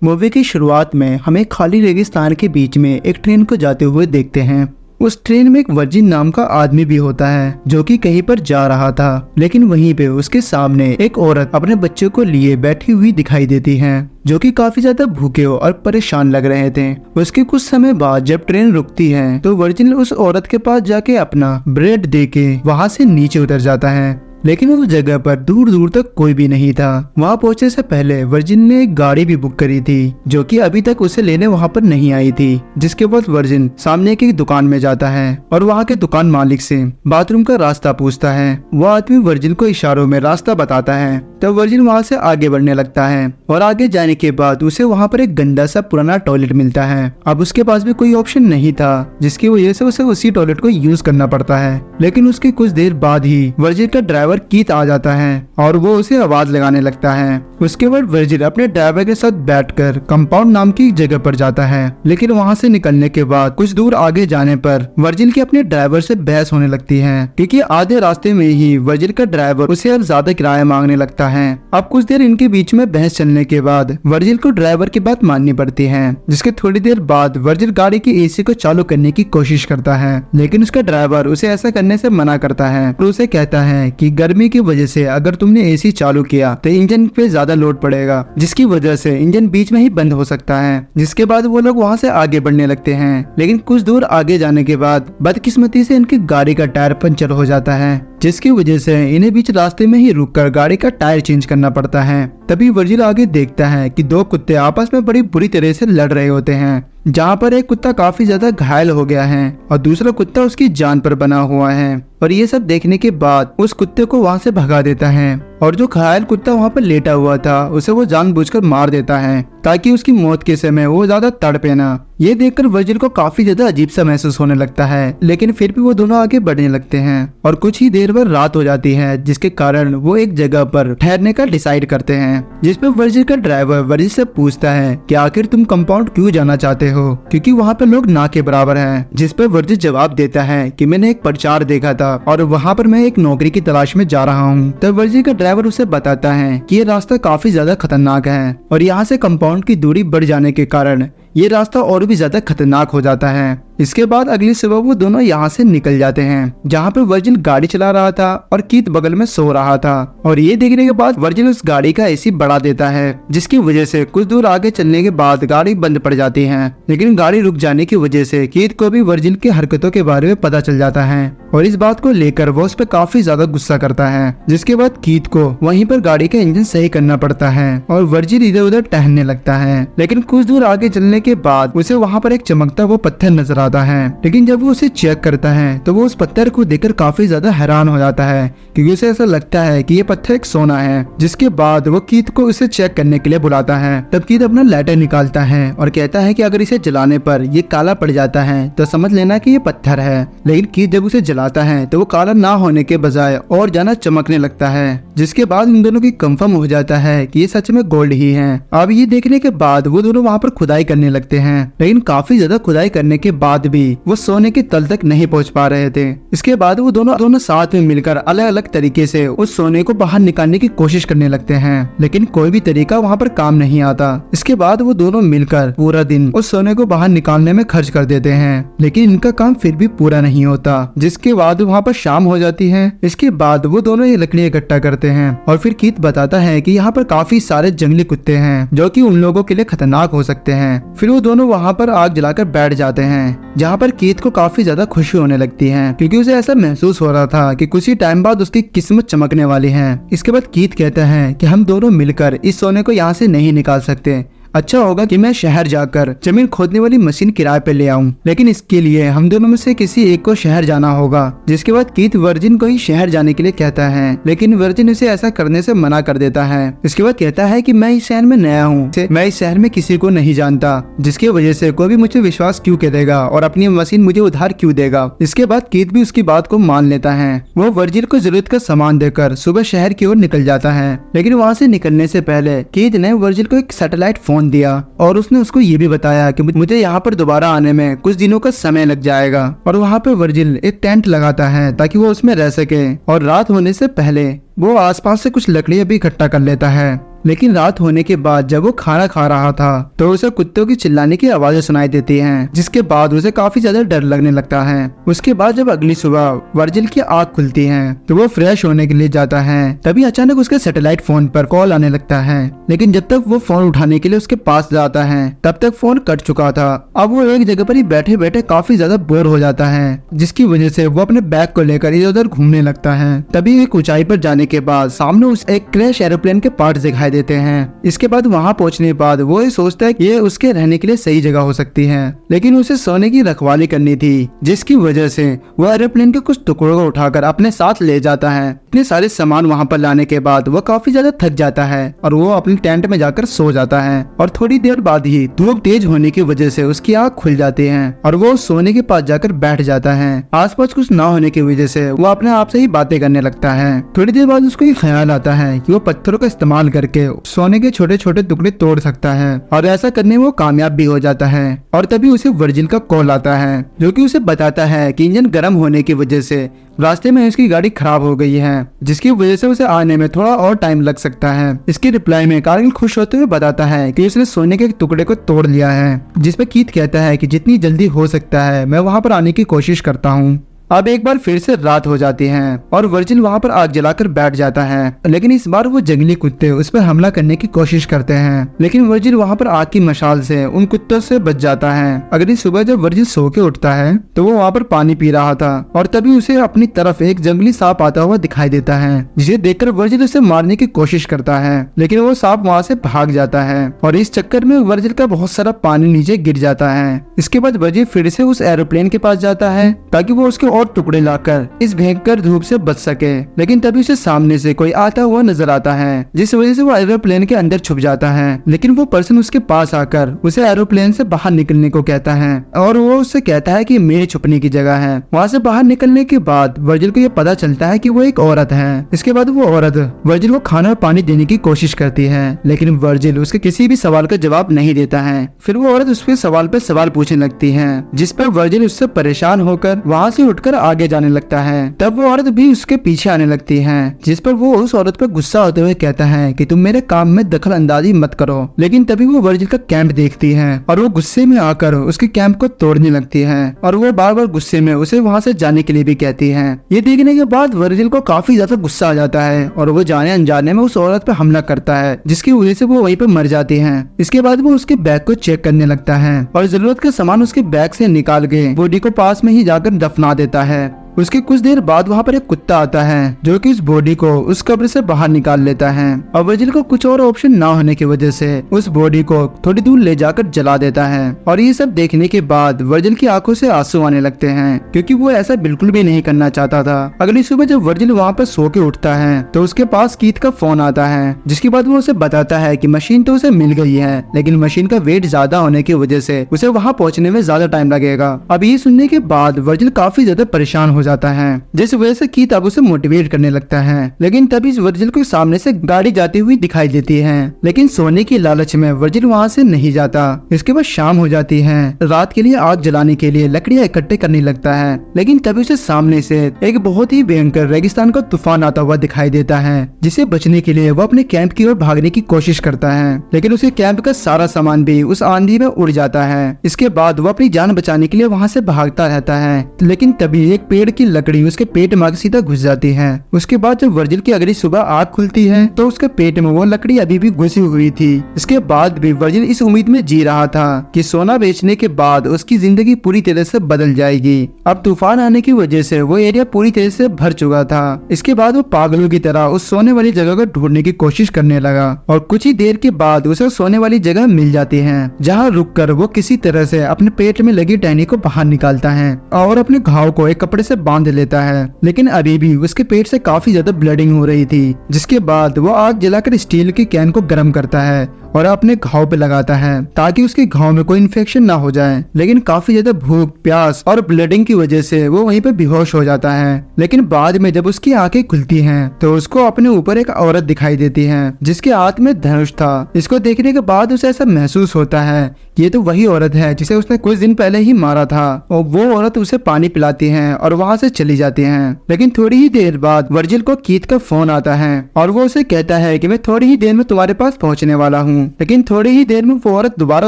Movie की शुरुआत में हमें खाली रेगिस्तान के बीच में एक ट्रेन को जाते हुए देखते हैं। उस ट्रेन में एक वर्जिन नाम का आदमी भी होता है जो कि कहीं पर जा रहा था, लेकिन वहीं पे उसके सामने एक औरत अपने बच्चे को लिए बैठी हुई दिखाई देती है, जो कि काफी ज्यादा भूखे और परेशान लग रहे थे। उसके कुछ समय बाद जब ट्रेन रुकती है तो वर्जिन उस औरत के पास जाके अपना ब्रेड देके वहाँ से नीचे उतर जाता है, लेकिन उस जगह पर दूर दूर तक कोई भी नहीं था। वहाँ पहुंचने से पहले वर्जिन ने एक गाड़ी भी बुक करी थी जो कि अभी तक उसे लेने वहाँ पर नहीं आई थी। जिसके बाद वर्जिन सामने की दुकान में जाता है और वहाँ के दुकान मालिक से बाथरूम का रास्ता पूछता है। वह आदमी वर्जिन को इशारों में रास्ता बताता है। तब वर्जिन वहाँ से आगे बढ़ने लगता है और आगे जाने के बाद उसे वहाँ पर एक गंदा सा पुराना टॉयलेट मिलता है। अब उसके पास भी कोई ऑप्शन नहीं था, जिसकी वजह से उसे उसी टॉयलेट को यूज करना पड़ता है। लेकिन उसके कुछ देर बाद ही वर्जिन का ड्राइवर कीथ आ जाता है और वो उसे आवाज लगाने लगता है। उसके बाद वर्जिन अपने ड्राइवर के साथ बैठकर कंपाउंड नाम की जगह पर जाता है, लेकिन वहाँ से निकलने के बाद कुछ दूर आगे जाने पर वर्जिन की अपने ड्राइवर से बहस होने लगती है, क्योंकि आधे रास्ते में ही वर्जिन का ड्राइवर उसे अब ज्यादा किराया मांगने लगता है। अब कुछ देर इनके बीच में बहस चलने के बाद वर्जिन को ड्राइवर की बात माननी पड़ती है, जिसके थोड़ी देर बाद वर्जिन गाड़ी की एसी को चालू करने की कोशिश करता है, लेकिन उसका ड्राइवर उसे ऐसा करने से मना करता है और उसे कहता है कि गर्मी की वजह से अगर तुमने एसी चालू किया तो इंजन पे ज्यादा लोड पड़ेगा, जिसकी वजह से इंजन बीच में ही बंद हो सकता है। जिसके बाद वो लोग वहाँ से आगे बढ़ने लगते हैं, लेकिन कुछ दूर आगे जाने के बाद बदकिस्मती से इनकी गाड़ी का टायर पंचर हो जाता है, जिसकी वजह से इन्हें बीच रास्ते में ही रुककर गाड़ी का टायर चेंज करना पड़ता है। तभी वर्जिन आगे देखता है कि दो कुत्ते आपस में बड़ी बुरी तरह से लड़ रहे होते हैं, जहाँ पर एक कुत्ता काफी ज्यादा घायल हो गया है और दूसरा कुत्ता उसकी जान पर बना हुआ है। और ये सब देखने के बाद उस कुत्ते को वहाँ से भगा देता है और जो घायल कुत्ता वहाँ पर लेटा हुआ था उसे वो जानबूझकर मार देता है ताकि उसकी मौत के समय वो ज्यादा तड़पे ना। ये देखकर वर्जिन को काफी ज्यादा अजीब सा महसूस होने लगता है, लेकिन फिर भी वो दोनों आगे बढ़ने लगते हैं और कुछ ही देर बाद रात हो जाती है, जिसके कारण वो एक जगह पर ठहरने का डिसाइड करते हैं। जिसपे वर्जिन का ड्राइवर वर्जिन से पूछता है कि आखिर तुम कंपाउंड क्यों जाना चाहते हो, क्योंकि वहाँ पे लोग ना के बराबर हैं। जिसपे वर्जिन जवाब देता है कि मैंने एक प्रचार देखा था और वहाँ पर मैं एक नौकरी की तलाश में जा रहा हूँ। तब वर्जिन का ड्राइवर उसे बताता है कि ये रास्ता काफी ज्यादा खतरनाक है और यहाँ से कंपाउंड की दूरी बढ़ जाने के कारण ये रास्ता और भी ज्यादा खतरनाक हो जाता है। इसके बाद अगली सुबह वो दोनों यहाँ से निकल जाते हैं, जहाँ पे वर्जिन गाड़ी चला रहा था और कीथ बगल में सो रहा था। और ये देखने के बाद वर्जिन उस गाड़ी का एसी बढ़ा देता है, जिसकी वजह से कुछ दूर आगे चलने के बाद गाड़ी बंद पड़ जाती है। लेकिन गाड़ी रुक जाने की वजह से कीथ को भी वर्जिन की हरकतों के बारे में पता चल जाता है और इस बात को लेकर वो उस पर काफी ज्यादा गुस्सा करता है। जिसके बाद कीथ को वहीं पर गाड़ी का इंजन सही करना पड़ता है और वर्जिन इधर उधर टहलने लगता है। लेकिन कुछ दूर आगे चलने के बाद उसे वहाँ पर एक चमकता वो पत्थर नजर आता है, लेकिन जब वो उसे चेक करता है तो वो उस पत्थर को देखकर काफी ज्यादा हैरान हो जाता है, क्योंकि उसे ऐसा लगता है कि ये पत्थर एक सोना है। जिसके बाद वो कीथ को उसे चेक करने के लिए बुलाता है। तब कीथ अपना लाइटर निकालता है और कहता है कि अगर इसे जलाने पर ये काला पड़ जाता है तो समझ लेना कि ये पत्थर है। लेकिन कीथ जब उसे जलाता है तो वो काला ना होने के बजाय और ज्यादा चमकने लगता है, जिसके बाद इन दोनों की कंफर्म हो जाता है कि ये सच में गोल्ड ही है। अब ये देखने के बाद वो दोनों वहाँ पर खुदाई करने लगते हैं, लेकिन काफी ज्यादा खुदाई करने के बाद भी वो सोने के तल तक नहीं पहुंच पा रहे थे। इसके बाद वो दोनों साथ में मिलकर अलग अलग तरीके से उस सोने को बाहर निकालने की कोशिश करने लगते हैं, लेकिन कोई भी तरीका वहाँ पर काम नहीं आता। इसके बाद वो दोनों मिलकर पूरा दिन उस सोने को बाहर निकालने में खर्च कर देते हैं, लेकिन इनका काम फिर भी पूरा नहीं होता। जिसके बाद वहाँ पर शाम हो जाती है। इसके बाद वो दोनों ये लकड़ी इकट्ठा करते हैं और फिर कीथ बताता है कि यहाँ पर काफी सारे जंगली कुत्ते हैं जो कि उन लोगों के लिए खतरनाक हो सकते हैं। फिर वो दोनों वहाँ पर आग जलाकर बैठ जाते हैं, जहाँ पर कीथ को काफी ज्यादा खुशी होने लगती है, क्योंकि उसे ऐसा महसूस हो रहा था कि कुछ ही टाइम बाद उसकी किस्मत चमकने वाली है। इसके बाद कीथ कहता है कि हम दोनों मिलकर इस सोने को यहाँ से नहीं निकाल सकते, अच्छा होगा कि मैं शहर जाकर जमीन खोदने वाली मशीन किराए पे ले आऊं, लेकिन इसके लिए हम दोनों में से किसी एक को शहर जाना होगा। जिसके बाद कीथ वर्जिन को ही शहर जाने के लिए कहता है, लेकिन वर्जिन उसे ऐसा करने से मना कर देता है। इसके बाद कहता है कि मैं इस शहर में नया हूँ, मैं इस शहर में किसी को नहीं जानता, जिसकी वजह से कोई भी मुझे विश्वास क्यों करेगा और अपनी मशीन मुझे उधार क्यों देगा। इसके बाद कीथ भी उसकी बात को मान लेता है। वो वर्जिन को जरूरत का सामान देकर सुबह शहर की ओर निकल जाता है, लेकिन वहाँ से निकलने से पहले कीथ ने वर्जिन को एक सैटेलाइट फोन दिया और उसने उसको ये भी बताया कि मुझे यहाँ पर दोबारा आने में कुछ दिनों का समय लग जाएगा। और वहाँ पे वर्जिन एक टेंट लगाता है ताकि वो उसमें रह सके और रात होने से पहले वो आसपास से कुछ लकड़ियां भी इकट्ठा कर लेता है। लेकिन रात होने के बाद जब वो खाना खा रहा था तो उसे कुत्तों की चिल्लाने की आवाजें सुनाई देती हैं, जिसके बाद उसे काफी ज्यादा डर लगने लगता है। उसके बाद जब अगली सुबह वर्जिल की आँख खुलती है तो वो फ्रेश होने के लिए जाता है। तभी अचानक उसके सैटेलाइट फोन पर कॉल आने लगता है, लेकिन जब तक वो फोन उठाने के लिए उसके पास जाता है तब तक फोन कट चुका था। अब वो एक जगह पर ही बैठे बैठे काफी ज्यादा बोर हो जाता है, जिसकी वजह से वो अपने बैग को लेकर इधर उधर घूमने लगता है। तभी एक ऊंचाई पर जाने के बाद सामने उसे एक क्रैश एरोप्लेन के पार्ट्स दिखाई देते हैं। इसके बाद वहां पहुंचने के बाद वो ये सोचता है कि ये उसके रहने के लिए सही जगह हो सकती है, लेकिन उसे सोने की रखवाली करनी थी, जिसकी वजह से वो एरोप्लेन के कुछ टुकड़ों को उठाकर अपने साथ ले जाता है। इतने सारे सामान वहां पर लाने के बाद वो काफी ज्यादा थक जाता है और वो अपनी टेंट में जाकर सो जाता है। और थोड़ी देर बाद ही धूप तेज होने की वजह से उसकी आँख खुल जाती है और वो सोने के पास जाकर बैठ जाता है। आसपास कुछ ना होने की वजह से वो अपने आप से ही बातें करने लगता है। थोड़ी देर बाद उसको ये ख्याल आता है कि वो पत्थरों का इस्तेमाल करके सोने के छोटे छोटे टुकड़े तोड़ सकता है, और ऐसा करने में वो कामयाब भी हो जाता है। और तभी उसे वर्जिल का कॉल आता है, जो कि उसे बताता है कि इंजन गर्म होने की वजह से रास्ते में उसकी गाड़ी खराब हो गई है, जिसकी वजह से उसे आने में थोड़ा और टाइम लग सकता है। इसकी रिप्लाई में कारगिल खुश होते हुए बताता है कि उसने सोने के टुकड़े को तोड़ लिया है, जिस पर कीथ कहता है कि जितनी जल्दी हो सकता है मैं वहां पर आने की कोशिश करता हूँ। अब एक बार फिर से रात हो जाती है और वर्जिल वहां पर आग जलाकर बैठ जाता है, लेकिन इस बार वो जंगली कुत्ते उस पर हमला करने की कोशिश करते हैं, लेकिन वर्जिल वहां पर आग की मशाल से उन कुत्तों से बच जाता है। अगली सुबह जब वर्जिल सो के उठता है तो वो वहां पर पानी पी रहा था और तभी उसे अपनी तरफ एक जंगली सांप आता हुआ दिखाई देता है, जिसे देखकर वर्जिल उसे मारने की कोशिश करता है, लेकिन वो सांप वहाँ से भाग जाता है और इस चक्कर में वर्जिल का बहुत सारा पानी नीचे गिर जाता है। इसके बाद वर्जिल फिर से उस एरोप्लेन के पास जाता है ताकि वो उसके और टुकड़े लाकर इस भयंकर धूप से बच सके, लेकिन तभी उसे सामने से कोई आता हुआ नजर आता है, जिस वजह से वो एरोप्लेन के अंदर छुप जाता है। लेकिन वो पर्सन उसके पास आकर उसे एरोप्लेन से बाहर निकलने को कहता है और वो उससे कहता है कि मेरे छुपने की जगह है। वहाँ से बाहर निकलने के बाद वर्जिल को ये पता चलता है कि वो एक औरत है। इसके बाद वो औरत वर्जिल को खाना और पानी देने की कोशिश करती है, लेकिन वर्जिल उसके किसी भी सवाल का जवाब नहीं देता है। फिर वो औरत उसके सवाल पे सवाल पूछने लगती है, जिस पर वर्जिल उससे परेशान होकर वहाँ से उठकर आगे जाने लगता है। तब वो औरत भी उसके पीछे आने लगती है, जिस पर वो उस औरत पर गुस्सा होते हुए कहता है कि तुम मेरे काम में दखल अंदाजी मत करो। लेकिन तभी वो वर्जिल का कैंप देखती है और वो गुस्से में आकर उसके कैंप को तोड़ने लगती है और वो बार बार गुस्से में उसे वहाँ से जाने के लिए भी कहती है। ये देखने के बाद वर्जिल को काफी ज्यादा गुस्सा आ जाता है और वो जाने अनजाने में उस औरत पर हमला करता है, जिसकी वजह से वो वहीं पर मर जाती है। इसके बाद वो उसके बैग को चेक करने लगता है और जरूरत का सामान उसके बैग से निकाल के बॉडी को पास में ही जाकर दफना देता है। उसके कुछ देर बाद वहाँ पर एक कुत्ता आता है जो कि उस बॉडी को उस कब्र से बाहर निकाल लेता है और वर्जिल को कुछ और ऑप्शन ना होने की वजह से उस बॉडी को थोड़ी दूर ले जाकर जला देता है। और ये सब देखने के बाद वर्जिल की आंखों से आंसू आने लगते हैं, क्योंकि वो ऐसा बिल्कुल भी नहीं करना चाहता था। अगली सुबह जब वर्जिल वहाँ पर सो के उठता है तो उसके पास कीथ का फोन आता है, जिसके बाद वो उसे बताता है कि मशीन तो उसे मिल गई है, लेकिन मशीन का वेट ज्यादा होने की वजह से उसे वहाँ पहुँचने में ज्यादा टाइम लगेगा। अब ये सुनने के बाद वर्जिल काफी ज्यादा परेशान हो जाता है, जिस वजह से कीथ अब उसे मोटिवेट करने लगता है। लेकिन तभी वर्जिल को सामने से गाड़ी जाती हुई दिखाई देती है, लेकिन सोने की लालच में वर्जिल वहाँ से नहीं जाता। इसके बाद शाम हो जाती है। रात के लिए आग जलाने के लिए लकड़ियां इकट्ठे करने लगता है, लेकिन तभी उसे सामने से एक बहुत ही भयंकर रेगिस्तान का तूफान आता हुआ दिखाई देता है, जिसे बचने के लिए वो अपने कैंप की ओर भागने की कोशिश करता है, लेकिन उसके कैंप का सारा सामान भी उस आंधी में उड़ जाता है। इसके बाद वो अपनी जान बचाने के लिए वहाँ से भागता रहता है, लेकिन तभी एक पेड़ की लकड़ी उसके पेट में सीधा घुस जाती है। उसके बाद जब वर्जिल की अगली सुबह आग खुलती है तो उसके पेट में वो लकड़ी अभी भी घुसी हुई थी। इसके बाद भी वर्जिल इस उम्मीद में जी रहा था कि सोना बेचने के बाद उसकी जिंदगी पूरी तरह से बदल जाएगी। अब तूफान आने की वजह से वो एरिया पूरी तरह से भर चुका था। इसके बाद वो पागलों की तरह उस सोने वाली जगह को ढूंढने की कोशिश करने लगा और कुछ ही देर के बाद उसे सोने वाली जगह मिल जाती है, जहाँ रुककर वो किसी तरह से अपने पेट में लगी टहनी को बाहर निकालता है और अपने घाव को एक कपड़े से बांध लेता है। लेकिन अभी भी उसके पेट से काफी ज्यादा ब्लीडिंग हो रही थी, जिसके बाद वो आग जलाकर स्टील की कैन को गर्म करता है और अपने घाव पे लगाता है ताकि उसके घाव में कोई इन्फेक्शन ना हो जाए। लेकिन काफी ज्यादा भूख, प्यास और ब्लीडिंग की वजह से वो वहीं पे बेहोश हो जाता है। लेकिन बाद में जब उसकी आंखें खुलती हैं तो उसको अपने ऊपर एक औरत दिखाई देती है जिसके हाथ में धनुष था। इसको देखने के बाद उसे ऐसा महसूस होता है ये तो वही औरत है जिसे उसने कुछ दिन पहले ही मारा था। और वो औरत उसे पानी पिलाती है और वहाँ से चली जाती है। लेकिन थोड़ी ही देर बाद वर्जिल को कीथ का फोन आता है और वो उसे कहता है कि मैं थोड़ी ही देर में तुम्हारे पास पहुंचने वाला हूँ। लेकिन थोड़ी ही देर में वो औरत दोबारा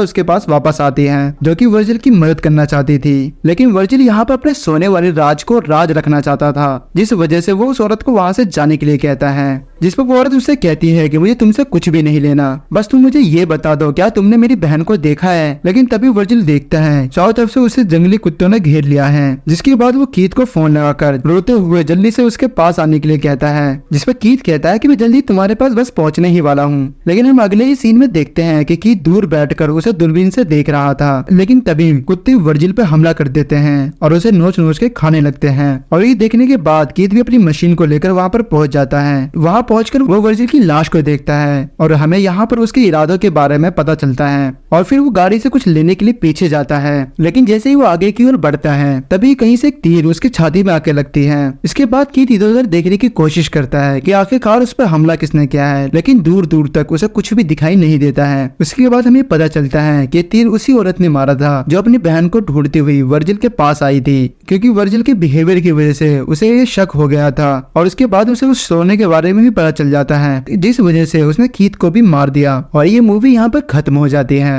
उसके पास वापस आती है जो कि वर्जिल की मदद करना चाहती थी। लेकिन वर्जिल यहाँ पर अपने सोने वाले राज को राज रखना चाहता था, जिस वजह से वो उस औरत को वहाँ से जाने के लिए कहता है। जिस पर वो औरत उससे कहती है कि मुझे तुमसे कुछ भी नहीं लेना, बस तुम मुझे ये बता दो क्या तुमने मेरी बहन को देखा है। लेकिन तभी वर्जिल देखता है चारों तरफ से उसे जंगली कुत्तों ने घेर लिया है। जिसके बाद वो कीथ को फोन लगाकर रोते हुए जल्दी से उसके पास आने के लिए कहता है। जिस पर कीथ कहता है कि मैं जल्दी तुम्हारे पास बस पहुंचने ही वाला हूँ। लेकिन हम अगले ही सीन में देखते हैं कि कीथ दूर बैठकर उसे दूरबीन से देख रहा था। लेकिन तभी कुत्ते वर्जिल पे हमला कर देते हैं और उसे नोच नोच के खाने लगते हैं। और ये देखने के बाद कीथ भी अपनी मशीन को लेकर वहाँ पर पहुंच जाता है। वहाँ पहुंचकर वो वर्जिल की लाश को देखता है और हमें यहाँ पर उसके इरादों के बारे में पता चलता है। और फिर वो गाड़ी से कुछ लेने के लिए पीछे जाता है। लेकिन जैसे ही वो आगे की ओर बढ़ता है तभी कहीं से एक तीर उसकी छाती में आके लगती है। इसके बाद कीथ इधर उधर देखने की कोशिश करता है कि आखिरकार उस पर हमला किसने किया है, लेकिन दूर दूर तक उसे कुछ भी दिखाई नहीं देता है। उसके बाद हमें पता चलता है कि तीर उसी औरत ने मारा था जो अपनी बहन को ढूंढती हुई वर्जिल के पास आई थी, क्योंकि वर्जिल के बिहेवियर की वजह से उसे ये शक हो गया था। और उसके बाद उसे उस सोने के बारे में भी पता चल जाता है, जिस वजह से उसने कीथ को भी मार दिया। और ये मूवी यहाँ पर खत्म हो जाती है।